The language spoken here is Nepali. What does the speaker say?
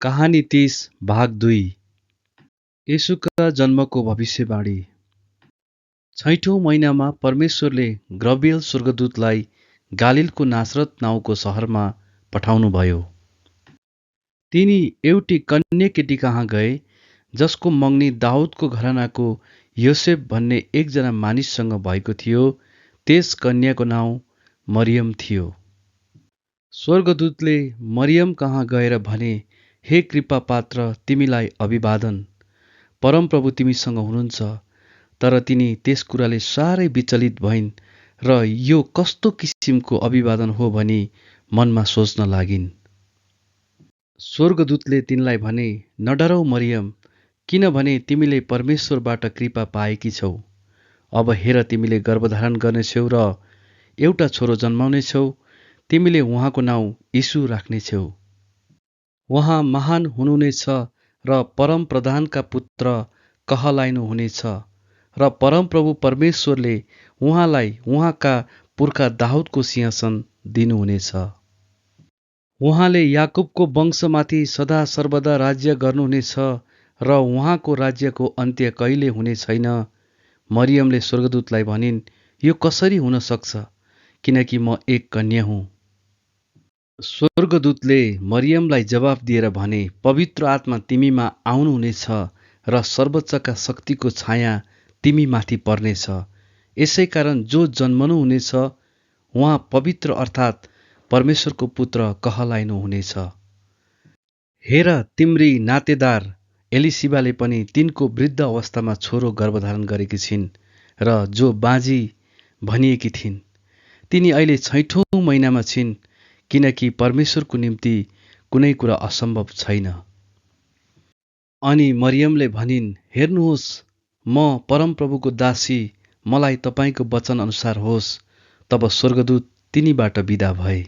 कहानी 30 भाग 2। येशूका जन्मको भविष्यवाणी। छैठौं महिनामा परमेश्वरले गब्रिएल स्वर्गदूतलाई गालिलको नासरत नाउँको शहरमा पठाउनुभयो। तिनी एउटी कन्या केटी कहाँ गए जसको मगनी दाउदको घरानाको योसेफ भन्ने एकजना मानिससँग भएको थियो। त्यस कन्याको नाउँ मरियम थियो। स्वर्गदूतले मरियम कहाँ गएर भने, हे कृपा पात्र, तिमीलाई अभिवादन, परमप्रभु तिमीसँग हुनुहुन्छ। तर तिनी त्यस कुराले साह्रै विचलित भइन् र यो कस्तो किसिमको अभिवादन हो भनी मनमा सोच्न लागिन्। स्वर्गदूतले तिनलाई भने, नडराऊ मरियम, किनभने तिमीले परमेश्वरबाट कृपा पाएकी छौ। अब हेर, तिमीले गर्भधारण गर्नेछौ र एउटा छोरो जन्माउनेछौ। तिमीले उहाँको नाउँ यीशु राख्नेछौ। उहाँ महान हुनुहुनेछ र परम प्रधानका पुत्र कहलाइनुहुनेछ र परमप्रभु परमेश्वरले उहाँलाई उहाँका पुर्खा दाउदको सिंहासन दिनुहुनेछ। उहाँले याकुबको वंशमाथि सदा सर्वदा राज्य गर्नुहुनेछ र उहाँको राज्यको अन्त्य कहिले हुने छैन। मरियमले स्वर्गदूतलाई भनिन्, यो कसरी हुन सक्छ, किनकि म एक कन्या हुँ। स्वर्गदूतले मरियमलाई जवाफ दिएर भने, पवित्र आत्मा तिमीमा आउनुहुनेछ र सर्वोच्चका शक्तिको छाया तिमीमाथि पर्नेछ। यसै कारण जो जन्मनुहुनेछ उहाँ पवित्र अर्थात् परमेश्वरको पुत्र कहलाइनुहुनेछ। हेर, तिम्री नातेदार एलिसिबाले पनि तिनको वृद्ध अवस्थामा छोरो गर्भधारण गरेकी छिन् र जो बाँझी भनिएकी थिइन्, तिनी अहिले छैठौं महिनामा छिन्, किनकि परमेश्वरको निम्ति कुनै कुरा असम्भव छैन। अनि मरियमले भनिन्, हेर्नुहोस्, म परमप्रभुको दासी, मलाई तपाईको वचन अनुसार होस्। तब स्वर्गदूत तिनीबाट बिदा भए।